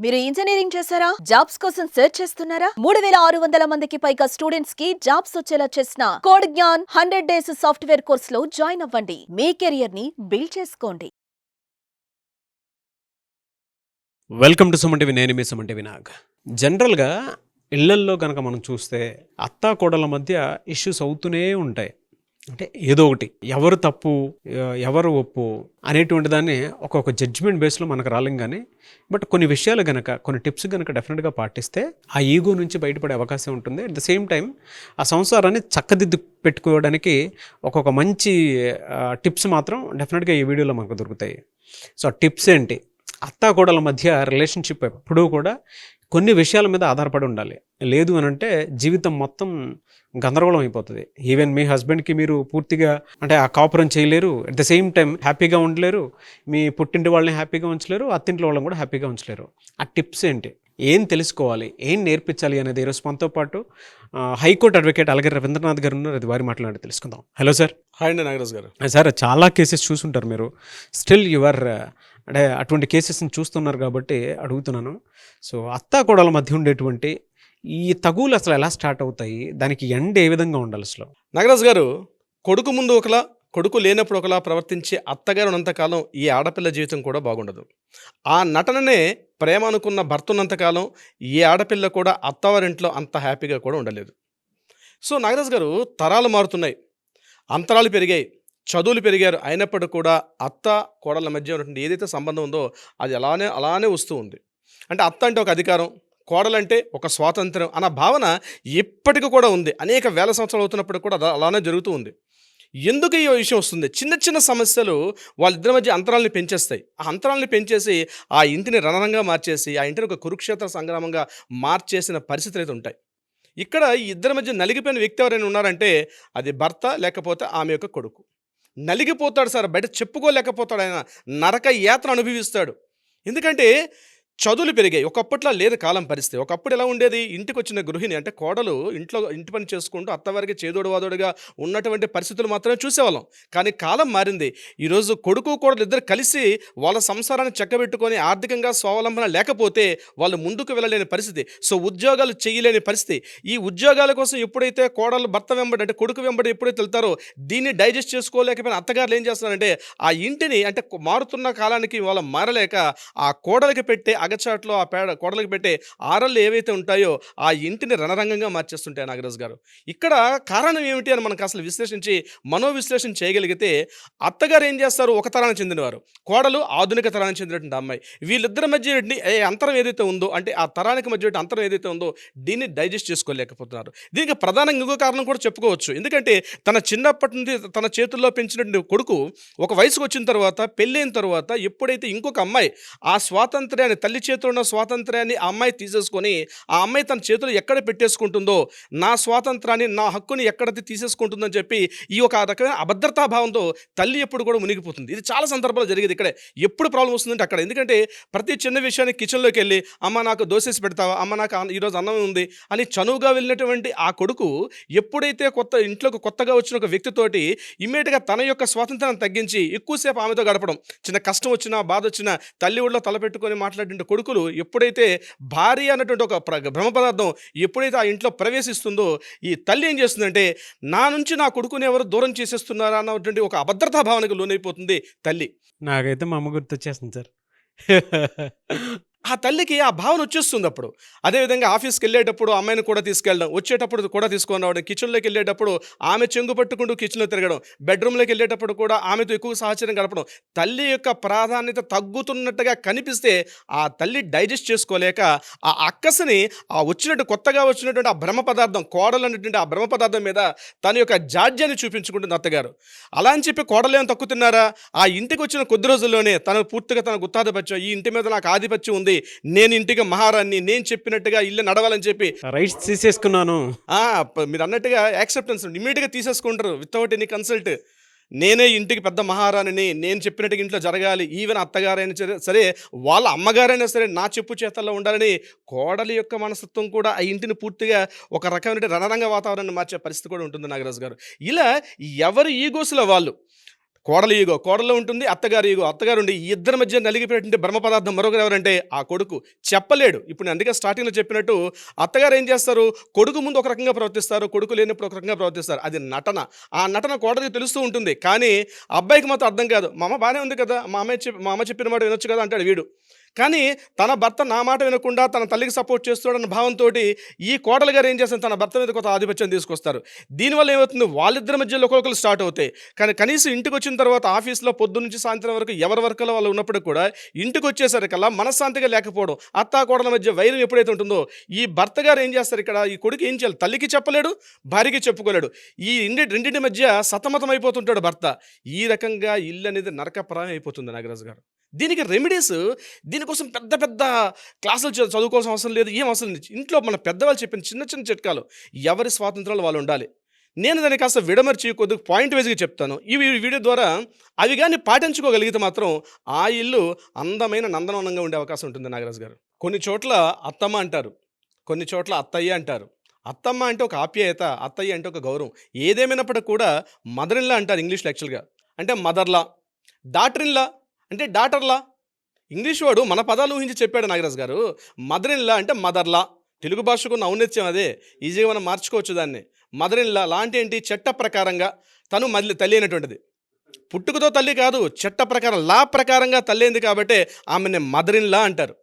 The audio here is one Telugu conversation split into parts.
మీరు ఇంజనీరింగ్ చేశారా? జాబ్స్ కోసం సెర్చ్ చేస్తున్నారా? 3600 మందికి పైగా స్టూడెంట్స్ కి జాబ్స్ వచ్చేలా చేసిన code Gyan 100 days software course లో జాయిన్ అవ్వండి. మీ కెరియర్ ని బిల్డ్ చేసుకోండి. Welcome to Suman TV. నేను మీ సుమన్ టీవీ నాగ్. జనరల్గా ఇళ్లల్లో కనుక మనం చూస్తే అత్తా కోడల మధ్య ఇష్యూస్ అవుతూనే ఉంటాయి. అంటే ఏదో ఒకటి, ఎవరు తప్పు ఎవరు ఒప్పు అనేటువంటి దాన్ని ఒక్కొక్క జడ్జిమెంట్ బేస్లో మనకు రాలేం. కానీ బట్ కొన్ని విషయాలు కనుక, కొన్ని టిప్స్ కనుక డెఫినెట్గా పాటిస్తే ఆ ఈగో నుంచి బయటపడే అవకాశం ఉంటుంది. అట్ ద సేమ్ టైం ఆ సంసారాన్ని చక్కదిద్దు పెట్టుకోవడానికి ఒక్కొక్క మంచి టిప్స్ మాత్రం డెఫినెట్గా ఈ వీడియోలో మనకు దొరుకుతాయి. సో టిప్స్ ఏంటి? అత్తాకోడల మధ్య రిలేషన్షిప్ ఎప్పుడూ కూడా కొన్ని విషయాల మీద ఆధారపడి ఉండాలి. లేదు అని అంటే జీవితం మొత్తం గందరగోళం అయిపోతుంది. ఈవెన్ మీ హస్బెండ్కి మీరు పూర్తిగా అంటే ఆ కాపురం చేయలేరు, అట్ ద సేమ్ టైం హ్యాపీగా ఉండలేరు, మీ పుట్టింటి వాళ్ళని హ్యాపీగా ఉంచలేరు, అత్తింటి వాళ్ళని కూడా హ్యాపీగా ఉంచలేరు. ఆ టిప్స్ ఏంటి, ఏం తెలుసుకోవాలి, ఏం నేర్పించాలి అనేది ఈరోజు మనతో పాటు హైకోర్టు అడ్వకేట్ అలగిరి రవీంద్రనాథ్ గారు ఉన్నారు. అది వారి మాట్లాడి తెలుసుకుందాం. Hello sir. హాయ్ అండి నాగరాజ్ గారు. సార్, చాలా కేసెస్ చూసుంటారు మీరు. స్టిల్ యువర్ అంటే అటువంటి కేసెస్ని చూస్తున్నారు కాబట్టి అడుగుతున్నాను. సో అత్తాకోడల మధ్య ఉండేటువంటి ఈ తగువులు అసలు ఎలా స్టార్ట్ అవుతాయి, దానికి ఎండ్ ఏ విధంగా ఉండాలి అసలు? నాగరాజ్ గారు, కొడుకు ముందు ఒకలా, కొడుకు లేనప్పుడు ఒకలా ప్రవర్తించే అత్తగారు ఉన్నంతకాలం ఈ ఆడపిల్ల జీవితం కూడా బాగుండదు. ఆ నటననే ప్రేమ అనుకున్న భర్త ఉన్నంతకాలం ఈ ఆడపిల్ల కూడా అత్తవారింట్లో అంత హ్యాపీగా కూడా ఉండలేదు. సో నాగరాజ్ గారు, తరాలు మారుతున్నాయి, అంతరాలు పెరిగాయి, చదువులు పెరిగారు, అయినప్పటికీ కూడా అత్త కోడళ్ళ మధ్య ఉన్నటువంటి ఏదైతే సంబంధం ఉందో అది అలానే వస్తూ ఉంది. అంటే అత్త అంటే ఒక అధికారం, కోడలంటే ఒక స్వాతంత్రం అన్న భావన ఇప్పటికీ కూడా ఉంది. అనేక వేల సంవత్సరాలు అవుతున్నప్పుడు కూడా అలానే జరుగుతూ ఉంది. ఎందుకు ఈ విషయం వస్తుంది? చిన్న చిన్న సమస్యలు వాళ్ళిద్దరి మధ్య అంతరాలని పెంచేస్తాయి. ఆ అంతరాలని పెంచేసి ఆ ఇంటిని రణరంగా మార్చేసి, ఆ ఇంటిని ఒక కురుక్షేత్ర సంగ్రామంగా మార్చేసిన పరిస్థితులు అయితే ఉంటాయి. ఇక్కడ ఈ ఇద్దరి మధ్య నలిగిపోయిన వ్యక్తి ఎవరైనా ఉన్నారంటే అది భర్త, లేకపోతే ఆమె యొక్క కొడుకు. నలిగిపోతాడు సార్, బయట చెప్పుకోలేకపోతాడు, ఆయన నరక యాత్ర అనుభవిస్తాడు. ఎందుకంటే చదువులు పెరిగాయి. ఒకప్పట్లో లేదు కాలం పరిస్థితి. ఒకప్పుడు ఎలా ఉండేది? ఇంటికి వచ్చిన గృహిణి అంటే కోడలు ఇంటి పని చేసుకుంటూ అత్తవారికి చేదోడు వాదోడుగా ఉన్నటువంటి పరిస్థితులు మాత్రమే చూసేవాళ్ళం. కానీ కాలం మారింది. ఈరోజు కొడుకు కోడలు ఇద్దరు కలిసి వాళ్ళ సంసారాన్ని చక్కబెట్టుకొని ఆర్థికంగా స్వావలంబన లేకపోతే వాళ్ళు ముందుకు వెళ్ళలేని పరిస్థితి. సో ఉద్యోగాలు చేయలేని పరిస్థితి. ఈ ఉద్యోగాల కోసం ఎప్పుడైతే కోడలు భర్త వెంబడి అంటే కొడుకు వెంబడి ఎప్పుడైతే వెళ్తారో దీన్ని డైజెస్ట్ చేసుకోలేకపోయిన అత్తగారులు ఏం చేస్తున్నారంటే ఆ ఇంటిని అంటే మారుతున్న కాలానికి వాళ్ళు మారలేక ఆ కోడలికి పెట్టే అగచాట్లో ఆ కోడలికి పెట్టే ఆరళ్ళు ఏవైతే ఉంటాయో ఆ ఇంటిని రణరంగంగా మార్చేస్తుంటాయి నాగరాజు గారు. ఇక్కడ కారణం ఏమిటి అని మనకు అసలు విశ్లేషించి మనోవిశ్లేషణ చేయగలిగితే అత్తగారు ఏం చేస్తారు? ఒక తరానికి చెందినవారు, కోడలు ఆధునిక తరానికి చెందినటువంటి అమ్మాయి. వీళ్ళిద్దరి మధ్య అంతరం ఏదైతే ఉందో అంటే ఆ తరానికి మధ్య అంతరం ఏదైతే ఉందో దీన్ని డైజెస్ట్ చేసుకోలేకపోతున్నారు. దీనికి ప్రధానంగా ఇంకో కారణం కూడా చెప్పుకోవచ్చు. ఎందుకంటే తన చిన్నప్పటి నుండి తన చేతుల్లో పెంచినటువంటి కొడుకు ఒక వయసుకు వచ్చిన తర్వాత, పెళ్ళైన తర్వాత ఎప్పుడైతే ఇంకొక అమ్మాయి ఆ స్వాతంత్ర్యాన్ని, తల్లి చేతిలో ఉన్న స్వాతంత్ర్యాన్ని ఆ అమ్మాయి తీసేసుకొని ఆ అమ్మాయి తన చేతులు ఎక్కడ పెట్టేసుకుంటుందో, నా స్వాతంత్రాన్ని, నా హక్కుని ఎక్కడైతే తీసేసుకుంటుందని చెప్పి ఈ ఒక రకమైన అభద్రతా భావంతో తల్లి ఎప్పుడు కూడా మునిగిపోతుంది. ఇది చాలా సందర్భాలు జరిగేది. ఇక్కడే ఎప్పుడు ప్రాబ్లం వస్తుందంటే అక్కడ. ఎందుకంటే ప్రతి చిన్న విషయానికి కిచెన్లోకి వెళ్ళి అమ్మ నాకు దోసేసి పెడతావా, అమ్మ నాకు ఈరోజు అన్నం ఉంది అని చనువుగా వెళ్ళినటువంటి ఆ కొడుకు ఎప్పుడైతే ఇంట్లోకి కొత్తగా వచ్చిన ఒక వ్యక్తితోటి ఇమ్మీడియట్గా తన యొక్క స్వాతంత్రాన్ని తగ్గించి ఎక్కువసేపు ఆమెతో గడపడం, చిన్న కష్టం వచ్చినా బాధ వచ్చినా తల్లి ఒళ్ళో తలపెట్టుకొని మాట్లాడే కొడుకులు ఎప్పుడైతే భార్య అన్నటువంటి ఒక భ్రమ పదార్థం ఎప్పుడైతే ఆ ఇంట్లో ప్రవేశిస్తుందో ఈ తల్లి ఏం చేస్తుందంటే నా నుంచి నా కొడుకుని ఎవరు దూరం చేసేస్తున్నారా అన్నటువంటి ఒక అభద్రతా భావనకు లోనైపోతుంది తల్లి. నాకైతే మా అమ్మ గుర్తొచ్చేస్తుంది సార్. ఆ తల్లికి ఆ భావన వచ్చేస్తుంది అప్పుడు. అదేవిధంగా ఆఫీస్కి వెళ్ళేటప్పుడు అమ్మాయిని కూడా తీసుకెళ్ళడం, వచ్చేటప్పుడు కూడా తీసుకొని రావడం, కిచెన్లోకి వెళ్ళేటప్పుడు ఆమె చెంగు పట్టుకుంటూ కిచెన్లో తిరగడం, బెడ్రూమ్లోకి వెళ్ళేటప్పుడు కూడా ఆమెతో ఎక్కువ సహచర్యం గడపడం. తల్లి యొక్క ప్రాధాన్యత తగ్గుతున్నట్టుగా కనిపిస్తే ఆ తల్లి డైజెస్ట్ చేసుకోలేక ఆ అక్కసని కొత్తగా వచ్చినటువంటి ఆ భ్రమ పదార్థం, కోడలు అనేటువంటి ఆ భ్రమ పదార్థం మీద తన యొక్క జాడ్యాన్ని చూపించుకుంటుంది అత్తగారు. అలా అని చెప్పి కోడలేమో తక్కుతున్నారా? ఆ ఇంటికి వచ్చిన కొద్ది రోజుల్లోనే పూర్తిగా తన గుత్తాధిపత్యం, ఈ ఇంటి మీద నాకు ఆధిపత్యం ఉంది, నేను ఇంటికి మహారాణి, నేను చెప్పినట్టుగా ఇల్లు నడవాలని చెప్పి రైట్స్ తీసేసుకున్నాను. మీరు అన్నట్టుగా యాక్సెప్టెన్స్ ఇమ్మీడియట్గా తీసేసుకుంటారు వితౌట్ ఎనీ కన్సల్ట్. నేనే ఇంటికి పెద్ద మహారాణిని, నేను చెప్పినట్టుగా ఇంట్లో జరగాలి, ఈవెన్ అత్తగారైనా సరే వాళ్ళ అమ్మగారైనా సరే నా చెప్పు చేతల్లో ఉండాలని కోడలి యొక్క మనస్తత్వం కూడా ఆ ఇంటిని పూర్తిగా ఒక రకమైన రణరంగ వాతావరణాన్ని మార్చే పరిస్థితి కూడా ఉంటుంది నాగరాజు గారు. ఇలా ఎవరి ఈగోస్లో వాళ్ళు కోడలు ఈగో కోడలో ఉంటుంది, అత్తగారు ఈగో అత్తగారు ఉండి, ఈ ఇద్దరి మధ్య నలిగిపోయేటువంటి బ్రహ్మ పదార్థం మరొకరు ఎవరంటే ఆ కొడుకు. చెప్పలేడు. ఇప్పుడు నేను అందుకే స్టార్టింగ్లో చెప్పినట్టు అత్తగారు ఏం చేస్తారు, కొడుకు ముందు ఒక రకంగా ప్రవర్తిస్తారు, కొడుకు లేనప్పుడు ఒక రకంగా ప్రవర్తిస్తారు. అది నటన. ఆ నటన కోడలికి తెలుస్తూ ఉంటుంది. కానీ అబ్బాయికి మాత్రం అర్థం కాదు. మా అమ్మ బాగానే ఉంది కదా, మా అమ్మ చెప్పిన మాట వినొచ్చు కదా అంటాడు వీడు. కానీ తన భర్త నా మాట వినకుండా తన తల్లికి సపోర్ట్ చేస్తాడన్న భావంతో ఈ కోడలు గారు ఏం చేస్తారు, తన భర్త మీద కొత్త ఆధిపత్యం తీసుకొస్తారు. దీనివల్ల ఏమవుతుంది, వాళ్ళిద్దరి మధ్యలో ఒకరికొకరు స్టార్ట్ అవుతాయి. కానీ కనీసం ఇంటికి వచ్చిన తర్వాత ఆఫీస్లో పొద్దు నుంచి సాయంత్రం వరకు ఎవరి వర్కలో వాళ్ళు ఉన్నప్పుడు కూడా ఇంటికి వచ్చేసరికల్లా మనశ్శాంతిగా లేకపోవడం, అత్తా కోడల మధ్య వైరం ఎప్పుడైతే ఉంటుందో ఈ భర్త గారు ఏం చేస్తారు, ఇక్కడ ఈ కొడుకు ఏం చేయాలి, తల్లికి చెప్పలేడు, భార్యకి చెప్పుకోలేడు. ఈ రెండింటి మధ్య సతమతం అయిపోతుంటాడు భర్త. ఈ రకంగా ఇల్లు అనేది నరకప్రాయం అయిపోతుంది నాగరాజు గారు. దీనికి రెమెడీస్, దీనికోసం పెద్ద పెద్ద క్లాసులు చదువుకోవాల్సిన అవసరం లేదు, ఏం అవసరం లేదు. ఇంట్లో మన పెద్దవాళ్ళు చెప్పిన చిన్న చిన్న చిట్కాలు, ఎవరి స్వాతంత్రాలు వాళ్ళు ఉండాలి. నేను దాన్ని కాస్త విడమర్చి కొద్దిగా పాయింట్ వైజ్గా చెప్తాను. ఈ వీడియో ద్వారా అవి కానీ పాటించుకోగలిగితే మాత్రం ఆ ఇల్లు అందమైన నందనవనంగా ఉండే అవకాశం ఉంటుంది నాగరాజు గారు. కొన్ని చోట్ల అత్తమ్మ అంటారు, కొన్ని చోట్ల అత్తయ్య అంటారు. అత్తమ్మ అంటే ఒక ఆప్యాయత, అత్తయ్య అంటే ఒక గౌరవం. ఏదేమైనప్పటికీ కూడా మదర్ ఇన్ లా అంటారు ఇంగ్లీష్లో యాక్చువల్గా. అంటే మదర్లా. డాటర్ ఇన్ లా అంటే డాటర్లా. ఇంగ్లీష్ వాడు మన పదాలు ఊహించి చెప్పాడు నాగరాజు గారు. మదర్ ఇన్ లా అంటే మదర్లా. తెలుగు భాషకు ఉన్న ఔన్నత్యం అదే. ఈజీగా మనం మార్చుకోవచ్చు దాన్ని. మదర్ ఇన్ లా అంటే ఏంటి, చట్ట ప్రకారంగా తను మళ్ళీ తల్లి అయినటువంటిది. పుట్టుకతో తల్లి కాదు, చట్ట ప్రకారం లా ప్రకారంగా తల్లి అయింది కాబట్టి ఆమెని మదర్ ఇన్ లా అంటారు.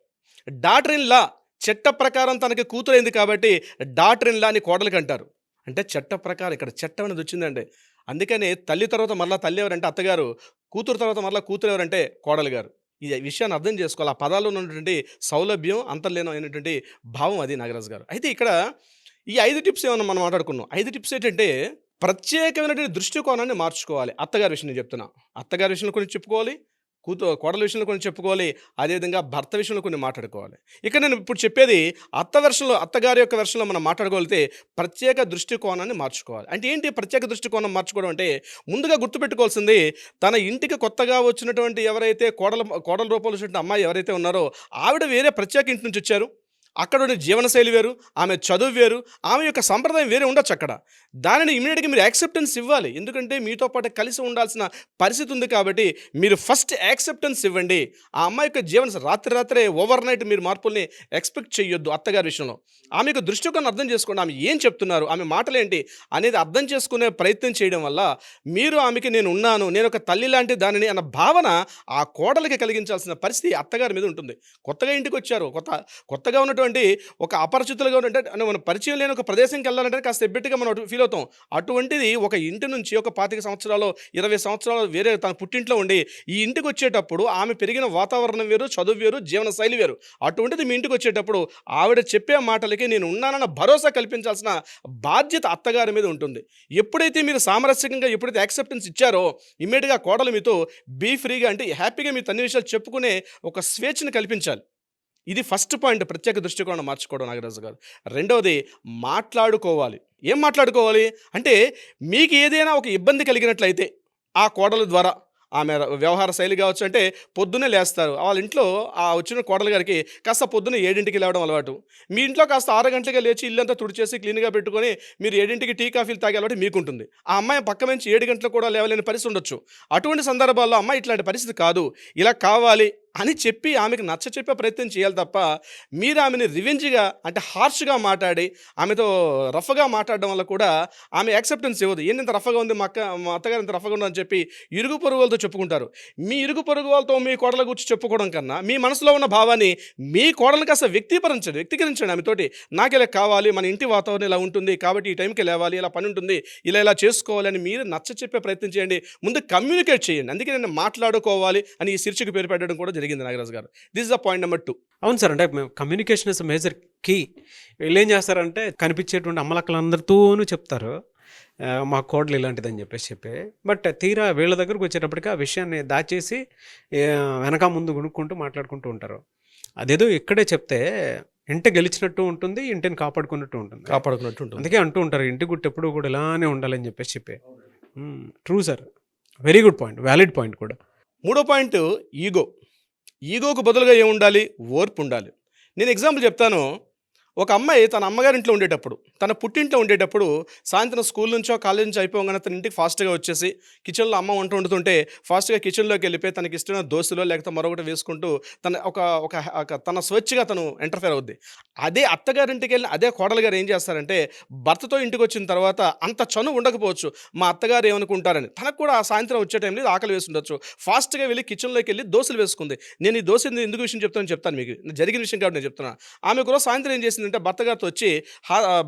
డాటర్ ఇన్ లా చట్ట ప్రకారం తనకి కూతురైంది కాబట్టి డాటర్ ఇన్ లా అని కోడలికి అంటారు. అంటే చట్ట ప్రకారం ఇక్కడ చట్టం అనేది వచ్చిందండి. అందుకని తల్లి తర్వాత మరలా తల్లి ఎవరంటే అత్తగారు, కూతురు తర్వాత మరలా కూతురు ఎవరంటే కోడలు గారు. ఈ విషయాన్ని అర్థం చేసుకోవాలి. ఆ పదాల్లో ఉన్నటువంటి సౌలభ్యం, అంతర్లీనమైనటువంటి భావం అది నాగరాజు గారు. అయితే ఇక్కడ ఈ 5 టిప్స్ ఏమన్నా మనం మాట్లాడుకున్నాం. 5 టిప్స్ ఏంటంటే ప్రత్యేకమైనటువంటి దృష్టికోణాన్ని మార్చుకోవాలి. అత్తగారి విషయం నేను చెప్తున్నా. అత్తగారి విషయంలో కొన్ని చెప్పుకోవాలి, కోడల విషయంలో కొన్ని చెప్పుకోవాలి, అదేవిధంగా భర్త విషయంలో కొన్ని మాట్లాడుకోవాలి. ఇక నేను ఇప్పుడు చెప్పేది అత్తగారి యొక్క వెర్షన్లో మనం మాట్లాడుకోగలిగితే ప్రత్యేక దృష్టికోణాన్ని మార్చుకోవాలి. అంటే ఏంటి ప్రత్యేక దృష్టికోణం మార్చుకోవడం అంటే, ముందుగా గుర్తుపెట్టుకోవాల్సింది, తన ఇంటికి కొత్తగా వచ్చినటువంటి ఎవరైతే కోడల రూపంలో వచ్చినటువంటి అమ్మాయి ఎవరైతే ఉన్నారో ఆవిడ వేరే ప్రత్యేక ఇంటి నుంచి వచ్చారు. అక్కడ ఉండే జీవనశైలి వేరు, ఆమె చదువు వేరు, ఆమె యొక్క సంప్రదాయం వేరే ఉండొచ్చు అక్కడ. దానిని ఇమీడియట్గా మీరు యాక్సెప్టెన్స్ ఇవ్వాలి. ఎందుకంటే మీతో పాటు కలిసి ఉండాల్సిన పరిస్థితి ఉంది కాబట్టి మీరు ఫస్ట్ యాక్సెప్టెన్స్ ఇవ్వండి. ఆ అమ్మాయి యొక్క రాత్రే ఓవర్ నైట్ మీరు మార్పుల్ని ఎక్స్పెక్ట్ చేయొద్దు. అత్తగారి విషయంలో ఆమె యొక్క దృష్టికోణం అర్థం చేసుకోండి. ఆమె ఏం చెప్తున్నారు, ఆమె మాటలు ఏంటి అనేది అర్థం చేసుకునే ప్రయత్నం చేయడం వల్ల మీరు ఆమెకి నేను ఉన్నాను, నేను ఒక తల్లి లాంటి దానిని అన్న భావన ఆ కోడలికి కలిగించాల్సిన పరిస్థితి అత్తగారి మీద ఉంటుంది. కొత్తగా ఇంటికి వచ్చారు, కొత్తగా ఉన్నటువంటి ఒక అపరిచితులుగా ఉంటే మనం పరిచయం లేని ఒక ప్రదేశంకి వెళ్ళాలంటే కాస్త ఎబ్బెట్టుగా మనం ఫీల్ అవుతాం. అటువంటిది ఒక ఇంటి నుంచి ఒక 25 సంవత్సరాలు 20 సంవత్సరాలు వేరే తన పుట్టింట్లో ఉండి ఈ ఇంటికి వచ్చేటప్పుడు ఆమె పెరిగిన వాతావరణం వేరు, చదువు వేరు, జీవన శైలి వేరు. అటువంటిది మీ ఇంటికి వచ్చేటప్పుడు ఆవిడ చెప్పే మాటలకి నేను ఉన్నానన్న భరోసా కల్పించాల్సిన బాధ్యత అత్తగారి మీద ఉంటుంది. ఎప్పుడైతే మీరు సామరస్యంగా ఎప్పుడైతే యాక్సెప్టెన్స్ ఇచ్చారో ఇమ్మీడియట్గా కోడలు మీతో బీ ఫ్రీగా అంటే హ్యాపీగా మీ అన్ని విషయాలు చెప్పుకునే ఒక స్వేచ్ఛను కల్పించాలి. ఇది ఫస్ట్ పాయింట్, ప్రత్యేక దృష్టికోణం మార్చుకోవడం నాగరాజు గారు. రెండవది మాట్లాడుకోవాలి. ఏం మాట్లాడుకోవాలి అంటే, మీకు ఏదైనా ఒక ఇబ్బంది కలిగినట్లయితే ఆ కోడల ద్వారా ఆమె వ్యవహార శైలి కావచ్చు. అంటే పొద్దున్నే లేస్తారు, వాళ్ళ ఇంట్లో ఆ వచ్చిన కోడలు గారికి కాస్త పొద్దున్న 7ంటికి లేవడం అలవాటు. మీ ఇంట్లో కాస్త 6 గంటలుగా లేచి ఇల్లంతా తుడిచేసి క్లీన్గా పెట్టుకొని మీరు 7ంటికి టీ కాఫీలు తాగే అలవాటు మీకుంటుంది. ఆ అమ్మాయి పక్క నుంచి 7 గంటలకు కూడా లేవలేని పరిస్థితి ఉండొచ్చు. అటువంటి సందర్భాల్లో అమ్మాయి ఇట్లాంటి పరిస్థితి కాదు, ఇలా కావాలి అని చెప్పి ఆమెకు నచ్చ చెప్పే ప్రయత్నం చేయాలి తప్ప మీరు ఆమెని రివెంజ్గా అంటే హార్ష్గా మాట్లాడి ఆమెతో రఫ్గా మాట్లాడడం వల్ల కూడా ఆమె యాక్సెప్టెన్స్ ఇవ్వదు. ఏంటి ఇంత రఫ్గా ఉంది, మా అత్తగారు ఇంత రఫ్గా ఉందని చెప్పి ఇరుగు పొరుగు వాళ్ళతో చెప్పుకుంటారు. మీ ఇరుగు పొరుగు వాళ్ళతో మీ కోడల గురించి చెప్పుకోవడం కన్నా మీ మనసులో ఉన్న భావాన్ని మీ కోడలు కాస్త వ్యక్తీకరించండి ఆమెతోటి. నాకు ఇలా కావాలి, మన ఇంటి వాతావరణం ఇలా ఉంటుంది కాబట్టి ఈ టైంకి లేవాలి, ఇలా పని ఉంటుంది, ఇలా చేసుకోవాలి అని మీరు నచ్చ చెప్పే ప్రయత్నం చేయండి. ముందు కమ్యూనికేట్ చేయండి. అందుకే నేను మాట్లాడుకోవాలి అని ఈ శీర్షిక పేరు పెట్టడం కూడా జరిగింది నాగరాజు గారు. This is the point number 2. అవును సార్, అంటే కమ్యూనికేషన్ ఇస్ మేజర్ కీ. వీళ్ళు ఏం చేస్తారంటే కనిపించేటువంటి అమ్మలక్కలందరితోనూ చెప్తారు మా కోడలు ఇలాంటిదని చెప్పి బట్ తీరా వీళ్ళ దగ్గరకు వచ్చేటప్పటికి ఆ విషయాన్ని దాచేసి వెనక ముందు కొనుక్కుంటూ మాట్లాడుకుంటూ ఉంటారు. అదేదో ఇక్కడే చెప్తే ఇంటి గెలిచినట్టు ఉంటుంది, ఇంటిని కాపాడుకున్నట్టు ఉంటుంది. అందుకే అంటూ ఉంటారు ఇంటి గుట్టు ఎప్పుడు కూడా ఇలానే ఉండాలని చెప్పి. True sir, very good point, valid point కూడా. మూడో పాయింట్ ఈగోకు బదులుగా ఏముండాలి, ఓర్పు ఉండాలి. నేను ఎగ్జాంపుల్ చెప్తాను. ఒక అమ్మాయి తన అమ్మగారింట్లో ఉండేటప్పుడు, తన పుట్టింట్లో ఉండేటప్పుడు సాయంత్రం స్కూల్ నుంచో కాలేజ్ నుంచి అయిపోగానే తన ఇంటికి ఫాస్ట్గా వచ్చేసి కిచెన్లో అమ్మ వంట వండుతుంటే ఫాస్ట్గా కిచెన్లోకి వెళ్ళిపోయి తనకి ఇష్టమైన దోశలో లేకపోతే మరొకటి వేసుకుంటూ తన ఒక ఒక ఒక తన స్వేచ్ఛగా తను ఎంటర్ఫేర్ అవుద్ది. అదే అత్తగారింటికి వెళ్ళిన అదే కోడలు గారు ఏం చేస్తారంటే భర్తతో ఇంటికి వచ్చిన తర్వాత అంత చనువు ఉండకపోవచ్చు, మా అత్తగారు ఏమనుకుంటారని. తనకు కూడా ఆ సాయంత్రం వచ్చే టైంలో ఆకలి వేసి ఉండొచ్చు, ఫాస్ట్గా వెళ్ళి కిచెన్లోకి వెళ్ళి దోశలు వేసుకుంది. నేను ఈ దోశ ఎందుకు విషయం చెప్తాను మీకు, జరిగిన విషయం కాబట్టి నేను చెప్తున్నాను. ఆమె కూడా సాయంత్రం ఏం చేసిందంటే భర్త గారితో వచ్చి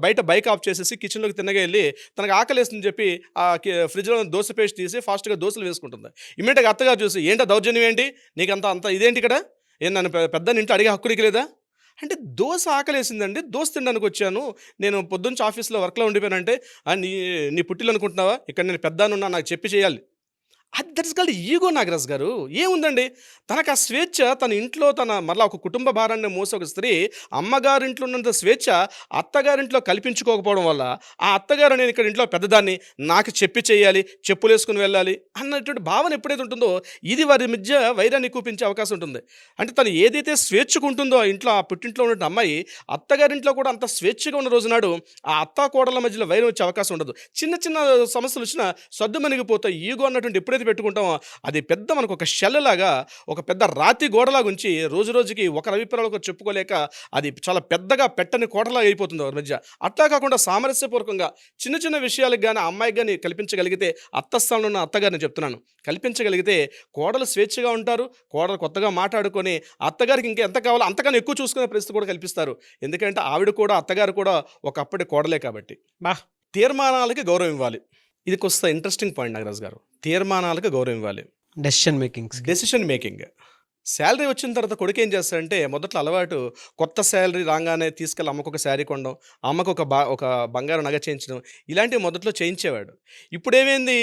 బయట బైక్ ఆఫ్ చేసేసి కిచెన్లోకి తిన్నగా వెళ్ళి తనకు ఆకలేస్తుందని చెప్పి ఫ్రిడ్జ్లో దోశ పేస్ట్ తీసి ఫాస్ట్గా దోశలు వేసుకుంటుంది. ఇమ్మీడియట్గా అత్తగారు చూసి, ఏంటో దౌర్జన్యం ఏంటి నీకు, అంత ఇదేంటి ఇక్కడ, ఏం నన్ను పెద్ద ఇంట్లో అడిగే హక్కు నీకు లేదా అంటే, దోశ ఆకలేసిందండి, దోశ తినడానికి వచ్చాను, నేను పొద్దున్న ఆఫీస్లో వర్క్లో ఉండిపోయానంటే, నీ నీ పుట్టిల్లు అనుకుంటున్నావా, ఇక్కడ నేను పెద్దనున్నా నాకు చెప్పి చేయాలి. అది that is called ego Nagaraj గారు. ఏముందండి, తనకు ఆ స్వేచ్ఛ తన ఇంట్లో తన మరలా ఒక కుటుంబ భారాన్ని మోసే ఒక స్త్రీ అమ్మగారింట్లో ఉన్నంత స్వేచ్ఛ అత్తగారింట్లో కల్పించుకోకపోవడం వల్ల ఆ అత్తగారు నేను ఇక్కడ ఇంట్లో పెద్దదాన్ని, నాకు చెప్పి చేయాలి, చెప్పులు వేసుకుని వెళ్ళాలి అన్నటువంటి భావన ఎప్పుడైతే ఉంటుందో ఇది వారి మధ్య వైరాన్ని కూపించే అవకాశం ఉంటుంది. అంటే తను ఏదైతే స్వేచ్ఛకుంటుందో ఆ ఇంట్లో, ఆ పుట్టింట్లో ఉన్న అమ్మాయి అత్తగారింట్లో కూడా అంత స్వేచ్ఛగా ఉన్న రోజునాడు ఆ అత్తా కోడల మధ్యలో వైరం వచ్చే అవకాశం ఉండదు. చిన్న చిన్న సమస్యలు వచ్చినా సర్దుమణిగిపోతాయి. ఈగో అన్నటువంటి ఎప్పుడైతే పెట్టుకుంటామో అది పెద్ద మనకు ఒక షెల్ లాగా, ఒక పెద్ద రాతి గోడలాగా ఉంచి రోజు రోజుకి ఒకరి అభిప్రాయాలకు చెప్పుకోలేక అది చాలా పెద్దగా పెట్టని కోటలాగా అయిపోతుంది వారి మధ్య. అట్లా కాకుండా సామరస్యపూర్వకంగా చిన్న చిన్న విషయాలకు కానీ అమ్మాయికి కానీ కల్పించగలిగితే, అత్తస్థానంలో ఉన్న అత్తగారిని చెప్తున్నాను, కల్పించగలిగితే కోడలు స్వేచ్ఛగా ఉంటారు, కోడలు కొత్తగా మాట్లాడుకొని అత్తగారికి ఇంకా ఎంత కావాలో అంతకన్నా ఎక్కువ చూసుకునే పరిస్థితి కూడా కల్పిస్తారు. ఎందుకంటే ఆవిడ కూడా అత్తగారు కూడా ఒకప్పటి కోడలే కాబట్టి. తీర్మానాలకి గౌరవం ఇవ్వాలి. ఇది కొంత ఇంట్రెస్టింగ్ పాయింట్ నాగరాజు గారు. తీర్మానాలకు గౌరవం ఇవ్వాలి. Decision making. శాలరీ వచ్చిన తర్వాత కొడుకు ఏం చేస్తాడంటే, మొదట్లో అలవాటు కొత్త శాలరీ రాగానే తీసుకెళ్ళి అమ్మకు ఒక శారీ కొనడం, అమ్మకు ఒక బంగారు నగ చేయించడం, ఇలాంటివి మొదట్లో చేయించేవాడు. ఇప్పుడు ఏమైంది,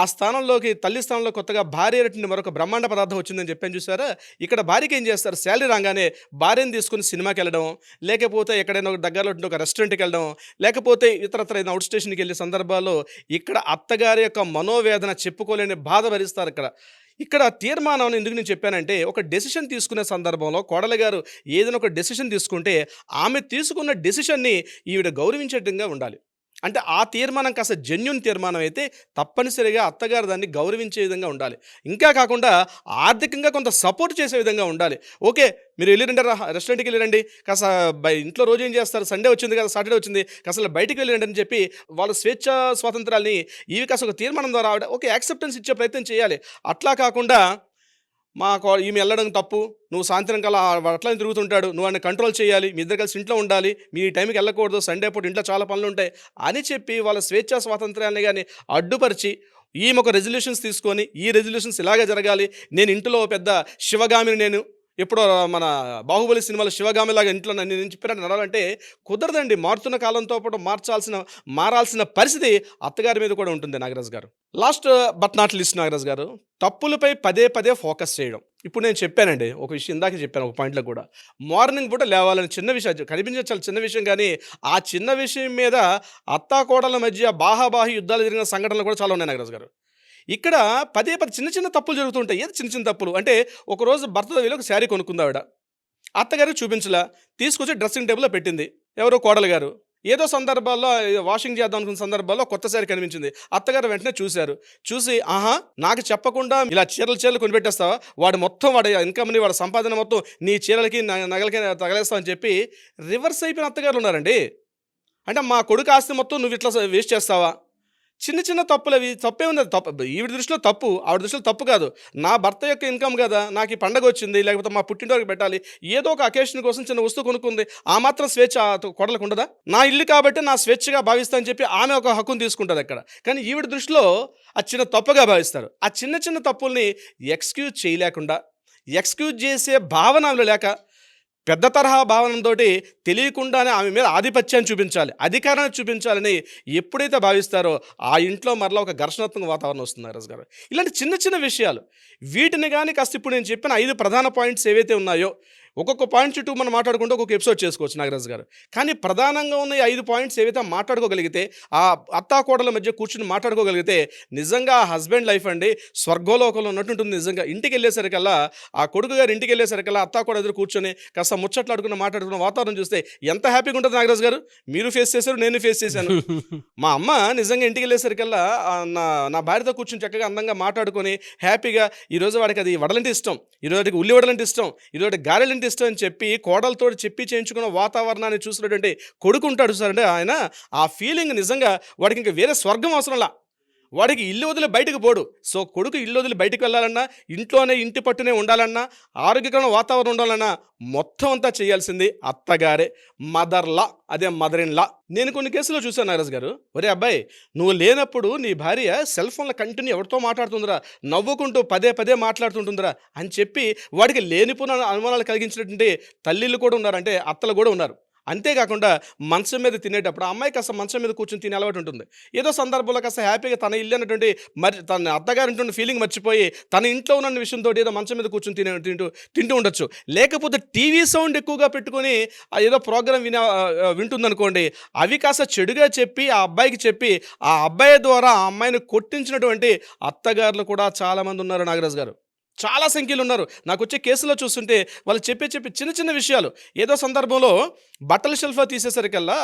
ఆ స్థానంలోకి తల్లి స్థానంలో కొత్తగా భార్య అనేటువంటి మరొక బ్రహ్మాండ పదార్థం వచ్చిందని చెప్పాను చూసారా. ఇక్కడ భార్యకి ఏం చేస్తారు, శాలరీ రాగానే భార్యను తీసుకుని సినిమాకి వెళ్ళడం, లేకపోతే ఎక్కడైనా ఒక దగ్గరలో ఒక రెస్టారెంట్కి వెళ్ళడం, లేకపోతే ఇతరత్ర అవుట్ స్టేషన్కి వెళ్ళే సందర్భాల్లో ఇక్కడ అత్తగారి యొక్క మనోవేదన చెప్పుకోలేని బాధ భరిస్తారు. ఇక్కడ తీర్మానం ఎందుకు నేను చెప్పానంటే, ఒక డెసిషన్ తీసుకునే సందర్భంలో కోడలి గారు ఏదైనా ఒక డెసిషన్ తీసుకుంటే ఆమె తీసుకున్న డెసిషన్ని ఈవిడ గౌరవించేటంగా ఉండాలి. అంటే ఆ తీర్మానం కాస్త జెన్యూన్ తీర్మానం అయితే తప్పనిసరిగా అత్తగారు దాన్ని గౌరవించే విధంగా ఉండాలి. ఇంకా కాకుండా ఆర్థికంగా కొంత సపోర్ట్ చేసే విధంగా ఉండాలి. ఓకే, మీరు వెళ్ళిరండి, రెస్టారెంట్కి వెళ్ళిరండి, కాస్త ఇంట్లో రోజు ఏం చేస్తారు, సండే వచ్చింది కదా, సాటర్డే వచ్చింది, కాస్త బయటికి వెళ్ళిరండి అని చెప్పి వాళ్ళ స్వేచ్ఛ స్వాతంత్రాలని ఇవి కాస్త ఒక తీర్మానం ద్వారా ఆవిడ ఓకే యాక్సెప్టెన్స్ ఇచ్చే ప్రయత్నం చేయాలి. అట్లా కాకుండా ఈమె వెళ్ళడం తప్పు, నువ్వు సాయంత్రం కల్లా అట్లనే తిరుగుతుంటాడు, నువ్వు ఆయన కంట్రోల్ చేయాలి, మీ ఇద్దరు కలిసి ఇంట్లో ఉండాలి, మీ టైంకి వెళ్ళకూడదు, సండే పూట ఇంట్లో చాలా పనులు ఉంటాయి అని చెప్పి వాళ్ళ స్వేచ్ఛా స్వాతంత్ర్యాన్ని కానీ అడ్డుపరిచి ఈమె ఒక రెజల్యూషన్స్ తీసుకొని, ఈ రెజల్యూషన్స్ ఇలాగే జరగాలి, నేను ఇంట్లో పెద్ద శివగామిని, నేను ఎప్పుడో మన బాహుబలి సినిమాలో శివగామిలాగా ఇంట్లో నేను చెప్పినట్టు నడాలంటే కుదరదండి. మారుతున్న కాలంతో పాటు మారాల్సిన పరిస్థితి అత్తగారి మీద కూడా ఉంటుంది నాగరాజు గారు. Last but not list Nagaraju గారు, తప్పులపై పదే ఫోకస్ చేయడం. ఇప్పుడు నేను చెప్పానండి ఒక విషయం, ఇందాక చెప్పాను ఒక పాయింట్లో కూడా, మార్నింగ్ పూట లేవాలని చిన్న విషయం కనిపించే చాలా చిన్న విషయం, కానీ ఆ చిన్న విషయం మీద అత్తాకోడల మధ్య బాహాబాహి యుద్ధాలు జరిగిన సంఘటనలు కూడా చాలా ఉన్నాయి నాగరాజు గారు. ఇక్కడ పదే చిన్న తప్పులు జరుగుతుంటాయి. ఏది చిన్న తప్పులు అంటే, ఒకరోజు భర్త వెళ్ళి ఒక శారీ కొనుక్కుంది ఆవిడ, అత్తగారికి చూపించలా, తీసుకొచ్చి డ్రెస్సింగ్ టేబుల్లో పెట్టింది. ఎవరో కోడలు గారు ఏదో సందర్భాల్లో వాషింగ్ చేద్దాం అనుకున్న సందర్భాల్లో కొత్త శారీ కనిపించింది. అత్తగారు వెంటనే చూసి ఆహా, నాకు చెప్పకుండా ఇలా చీరలు కొనిపెట్టేస్తావా, వాడు ఇన్కమ్ని, వాడి సంపాదన మొత్తం నీ చీరలకి నగలకి తగలేస్తావు అని చెప్పి రివర్స్ అయిపోయిన అత్తగారు ఉన్నారండి. అంటే మా కొడుకు ఆస్తి మొత్తం నువ్వు ఇట్లా వేస్ట్ చేస్తావా. చిన్న తప్పులు అవి, తప్పే ఉంది, తప్పు ఈవిడ దృష్టిలో తప్పు, ఆవిడ దృష్టిలో తప్పు కాదు. నా భర్త యొక్క ఇన్కమ్ కదా, నాకు ఈ పండగ వచ్చింది, లేకపోతే మా పుట్టింటికి పెట్టాలి, ఏదో ఒక అకేషన్ కోసం చిన్న వస్తువు కొనుక్కుంది, ఆ మాత్రం స్వేచ్ఛ కొడలకు ఉండదా. నా ఇల్లు కాబట్టి నా స్వేచ్ఛగా భావిస్తా అని చెప్పి ఆమె ఒక హక్కును తీసుకుంటుంది అక్కడ. కానీ ఈవిడ దృష్టిలో ఆ చిన్న తప్పుగా భావిస్తారు. ఆ చిన్న తప్పుల్ని ఎక్స్క్యూజ్ చేయలేకుండా, ఎక్స్క్యూజ్ చేసే భావనలు లేక, పెద్ద తరహా భావనతో తెలియకుండానే ఆమె మీద ఆధిపత్యాన్ని చూపించాలి, అధికారాన్ని చూపించాలని ఎప్పుడైతే భావిస్తారో ఆ ఇంట్లో మరలా ఒక ఘర్షణాత్మక వాతావరణం వస్తుంది రాజు గారు. ఇలాంటి చిన్న విషయాలు, వీటిని కానీ కాస్త ఇప్పుడు నేను చెప్పిన 5 ప్రధాన పాయింట్స్ ఏవైతే ఉన్నాయో ఒక్కొక్క పాయింట్ చుట్టూ మనం మాట్లాడుకుంటూ ఒక్కొక్క ఎపిసోడ్ చేసుకోవచ్చు నాగరాజు గారు. కానీ ప్రధానంగా ఉన్న ఈ 5 పాయింట్స్ ఏవైతే మాట్లాడుకోగలిగితే, ఆ అత్తాకోడల మధ్య కూర్చుని మాట్లాడుకోగలిగితే నిజంగా హస్బెండ్ లైఫ్ అండి స్వర్గలోకంలో ఉన్నట్టుంటుంది. నిజంగా ఇంటికి వెళ్ళేసరికల్లా, ఆ కొడుకు గారు ఇంటికి వెళ్ళేసరికల్లా అత్తాకోడ ఎదురు కూర్చొని కాస్త ముచ్చట్లాడుకున్న మాట్లాడుకున్న వాతావరణం చూస్తే ఎంత హ్యాపీగా ఉంటుంది నాగరాజు గారు. మీరు ఫేస్ చేశారు, నేను ఫేస్ చేశాను. మా అమ్మ నిజంగా ఇంటికి వెళ్ళేసరికల్లా నా భార్యతో కూర్చొని చక్కగా అందంగా మాట్లాడుకొని హ్యాపీగా ఈరోజు వాడికి అది వడలంటే ఇష్టం, ఈరోజు వాడికి ఉల్లి వడలంటే ఇష్టం, ఈరోజు గారెలంటే ఇష్టం అని చెప్పి కోడలతో చెప్పి చేయించుకున్న వాతావరణాన్ని చూసినటువంటి కొడుకు ఉంటాడు సార్ అంటే ఆయన ఆ ఫీలింగ్ నిజంగా వాడికి ఇంకా వేరే స్వర్గం అవసరంలా. వాడికి ఇల్లు వదిలి బయటకు పోడు. సో కొడుకు ఇల్లు వదిలి బయటకు వెళ్ళాలన్నా, ఇంట్లోనే ఇంటి పట్టునే ఉండాలన్నా, ఆరోగ్యకరమైన వాతావరణం ఉండాలన్నా మొత్తం అంతా చేయాల్సింది అత్తగారే. మదర్లా, అదే మదర్ ఇన్ లా. నేను కొన్ని కేసులో చూశాను నాగరాజు గారు. ఒరే అబ్బాయి, నువ్వు లేనప్పుడు నీ భార్య సెల్ ఫోన్లో కంటిన్యూ ఎవరితో మాట్లాడుతుందిరా, నవ్వుకుంటూ పదే పదే మాట్లాడుతుంటుందిరా అని చెప్పి వాడికి లేనిపోయిన అనుమానాలు కలిగించినటువంటి తల్లిళ్ళు కూడా ఉన్నారు, అంటే అత్తలు కూడా ఉన్నారు. అంతేకాకుండా మంచం మీద తినేటప్పుడు ఆ అమ్మాయి కాస్త మంచం మీద కూర్చొని తినే అలవాటు ఉంటుంది. ఏదో సందర్భంలో కాస్త హ్యాపీగా తన ఇల్లు అన్నటువంటి మరి తన అత్తగారు ఉంటున్న ఫీలింగ్ మర్చిపోయి తన ఇంట్లో ఉన్న విషయంతో ఏదో మంచం మీద కూర్చొని తింటూ ఉండొచ్చు. లేకపోతే టీవీ సౌండ్ ఎక్కువగా పెట్టుకొని ఏదో ప్రోగ్రామ్ వింటుందనుకోండి, అవి కాస్త చెడుగా చెప్పి ఆ అబ్బాయికి చెప్పి ఆ అబ్బాయి ద్వారా ఆ అమ్మాయిని కొట్టించినటువంటి అత్తగారులు కూడా చాలామంది ఉన్నారు నాగరాజు గారు. చాలా సంఖ్యలు ఉన్నారు. నాకు వచ్చే కేసులో చూస్తుంటే వాళ్ళు చెప్పే చిన్న చిన్న విషయాలు, ఏదో సందర్భంలో బట్టల షెల్ఫ్ తీసేసరికల్లా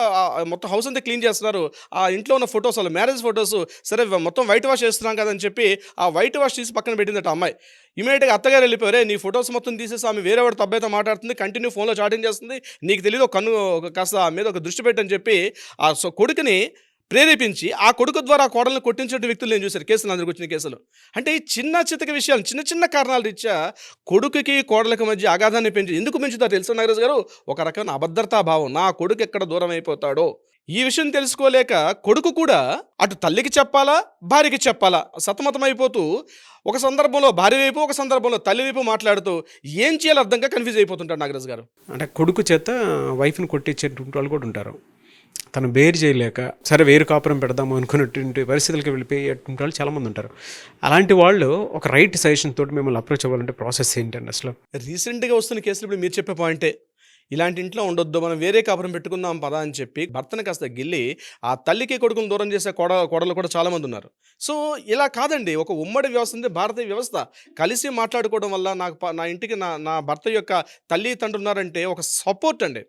మొత్తం హౌస్ అంతా క్లీన్ చేస్తున్నారు. ఆ ఇంట్లో ఉన్న ఫొటోస్, వాళ్ళు మ్యారేజ్ ఫొటోస్, సరే మొత్తం వైట్ వాష్ చేస్తున్నాం కదని చెప్పి ఆ వైట్ వాష్ తీసి పక్కన పెట్టిందట అమ్మాయి. ఇమీడియట్గా అత్తగారు వెళ్ళిపోయారే, నీ ఫొటోస్ మొత్తం తీసేసి ఆమె వేరే వాడితో అబ్బాయితో మాట్లాడుతుంది, కంటిన్యూ ఫోన్లో చాటింగ్ చేస్తుంది, నీకు తెలియదు కాస్త మీద ఒక దృష్టి పెట్టని చెప్పి ఆ కొడుకుని ప్రేరేపించి ఆ కొడుకు ద్వారా కోడలను కొట్టించిన వ్యక్తులు నేను చూశాను కేసులు, అందరికి వచ్చిన కేసులు. అంటే ఈ చిన్న చితక విషయాలు, చిన్న చిన్న కారణాల రీత్యా కొడుకుకి కోడలకు మధ్య అగాధాన్ని ఎందుకు పెంచుతారు తెలుసు నాగరాజు గారు? ఒక రకమైన అభద్రతా భావం, నా కొడుకు ఎక్కడ దూరం అయిపోతాడో ఈ విషయం తెలుసుకోలేక కొడుకు కూడా అటు తల్లికి చెప్పాలా, భార్యకి చెప్పాలా సతమతమైపోతూ ఒక సందర్భంలో భార్య వైపు, ఒక సందర్భంలో తల్లి వైపు మాట్లాడుతూ ఏం చేయాలో అర్థంగా కన్ఫ్యూజ్ అయిపోతుంటాడు నాగరాజు గారు. అంటే కొడుకు చేత వైఫ్ని కొట్టించేటువంటి వాళ్ళు కూడా ఉంటారు. తను బేరు చేయలేక సరే వేరు కాపురం పెడదాము అనుకున్నటువంటి పరిస్థితులకి వెళ్ళిపోయేటువంటి వాళ్ళు చాలామంది ఉంటారు. అలాంటి వాళ్ళు ఒక రైట్ సజెషన్ తోటి మిమ్మల్ని అప్రోచ్ అవ్వాలంటే ప్రాసెస్ ఏంటండి అసలు? రీసెంట్గా వస్తున్న కేసులు ఇప్పుడు మీరు చెప్పే పాయింటే, ఇలాంటి ఇంట్లో ఉండొద్దు, మనం వేరే కాపురం పెట్టుకుందాం పదా అని చెప్పి భర్తను కాస్త గిల్లి ఆ తల్లికి కొడుకును దూరం చేసే కోడలు కూడా చాలామంది ఉన్నారు. సో ఇలా కాదండి, ఒక ఉమ్మడి వ్యవస్థ ఉంది భారతీయ వ్యవస్థ. కలిసి మాట్లాడుకోవడం వల్ల నా ఇంటికి నా భర్త యొక్క తల్లి తండ్రి ఉన్నారంటే ఒక సపోర్ట్ అండి,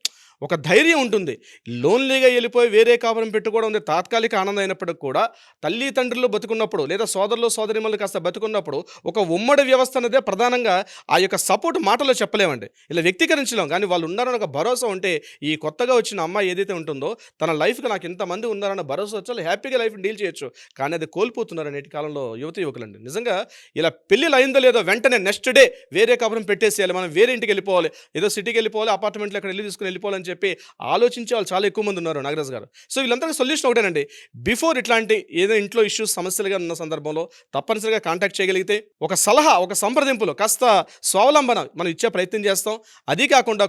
ఒక ధైర్యం ఉంటుంది. లోన్లీగా వెళ్ళిపోయి వేరే కాపురం పెట్టుకోవడం ఉంది తాత్కాలిక ఆనందం అయినప్పటికి కూడా తల్లి తండ్రులు బతుకున్నప్పుడు లేదా సోదరులు సోదరిమల్ని కాస్త బతుకున్నప్పుడు ఒక ఉమ్మడి వ్యవస్థ అనేది ప్రధానంగా ఆ యొక్క సపోర్ట్ మాటలో చెప్పలేమండి, ఇలా వ్యక్తీకరించలేం. కానీ వాళ్ళు ఉన్నారని ఒక భరోసా ఉంటే ఈ కొత్తగా వచ్చిన అమ్మాయి ఏదైతే ఉంటుందో తన లైఫ్కి నాకు ఇంతమంది ఉన్నారన్న భరోసా వచ్చి హ్యాపీగా లైఫ్ డీల్ చేయొచ్చు. కానీ అది కోల్పోతున్నారు నేటి కాలంలో యువకులండి. నిజంగా ఇలా పెళ్ళిళ్ళు అయిందో లేదో వెంటనే నెక్స్ట్ డే వేరే కాపురం పెట్టేసేయాలి, మనం వేరే ఇంటికి వెళ్ళిపోవాలి, ఏదో సిటీకి వెళ్ళిపోవాలి, అపార్ట్మెంట్లో ఎక్కడ వెళ్ళి తీసుకుని వెళ్ళిపోవాలని చెప్పి ఆలోచించే వాళ్ళు చాలా ఎక్కువ మంది ఉన్నారు నాగరాజు గారు. సో వీళ్ళందరికీ సొల్యూషన్ ఒకటేనండి, బిఫోర్ ఇట్లాంటి ఏదో ఇంట్లో ఇష్యూస్ సమస్యలుగా ఉన్న సందర్భంలో తప్పనిసరిగా కాంటాక్ట్ చేయగలిగితే ఒక సలహా, ఒక సంప్రదింపులు, కాస్త స్వావలంబన మనం ఇచ్చే ప్రయత్నం చేస్తాం. అది కాకుండా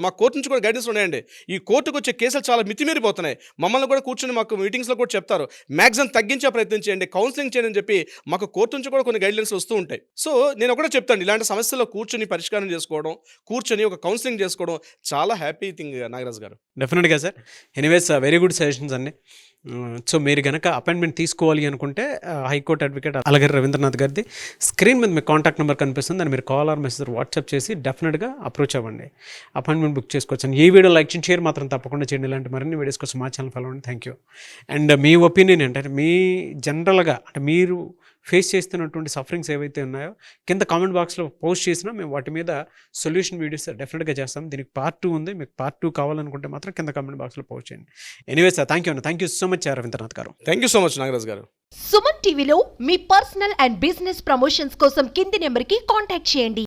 మా కోర్టు నుంచి కూడా గైడెన్స్ ఉన్నాయండి. ఈ కోర్టుకు వచ్చే కేసులు చాలా మితిమీరిపోతున్నాయి. మమ్మల్ని కూడా కూర్చొని మాకు మీటింగ్స్లో కూడా చెప్తారు, మ్యాక్సిమం తగ్గించే ప్రయత్నం చేయండి, కౌన్సిలింగ్ చేయండి అని చెప్పి మాకు కోర్టు నుంచి కూడా కొన్ని గైడ్లైన్స్ వస్తూ ఉంటాయి. సో నేను ఒకటే చెప్తాను, ఇలాంటి సమస్యల్లో కూర్చొని పరిష్కారం చేసుకోవడం, కూర్చొని ఒక కౌన్సిలింగ్ చేసుకోవడం చాలా హ్యాపీ థింగ్ నాగరాజు గారు. డెఫినెట్గా sir. Anyways very good suggestions అండి. సో మీరు కనుక అపాయింట్మెంట్ తీసుకోవాలి అనుకుంటే హైకోర్టు అడ్వకేట్ అలగరి రవీంద్రనాథ్ గారిది స్క్రీన్ మీద మీకు కాంటాక్ట్ నెంబర్ కనిపిస్తుంది, దాన్ని మీరు కాల్ ఆర్ మెసేజ్ వాట్సాప్ చేసి డెఫినెట్గా అప్రోచ్ అవ్వండి, అపాయింట్మెంట్ బుక్ చేసుకోవచ్చు. ఈ వీడియో లైక్ చేయండి, షేర్ మాత్రం తప్పకుండా చేయండి. ఇలాంటి మరిన్ని వీడియోస్ కోసం మా ఛానల్ ఫాలో అవ్వండి. Thank you. And me opinion ఏంటంటే మీ జనరల్గా అంటే మీరు ఫేస్ చేస్తున్నటువంటి సఫరింగ్స్ ఏవైతే ఉన్నాయో కింద కామెంట్ బాక్స్లో పోస్ట్ చేసినా మేము వాటి మీద సొల్యూషన్ వీడియోస్ డెఫినెట్గా చేస్తాం. దీనికి పార్ట్ 2 ఉంది, మీకు పార్ట్ 2 కావాలనుకుంటే మాత్రం కింద కామెంట్ బాక్స్లో పోస్ట్ చేయండి. ఎనీవేస్ థ్యాంక్ యూ అండి, thank you so much Ravindranath గారు. Thank you so much Nagaraju గారు. సుమన్ టీవీలో మీ పర్సనల్ అండ్ బిజినెస్ ప్రమోషన్స్ కోసం కింది నెంబర్కి కాంటాక్ట్ చేయండి.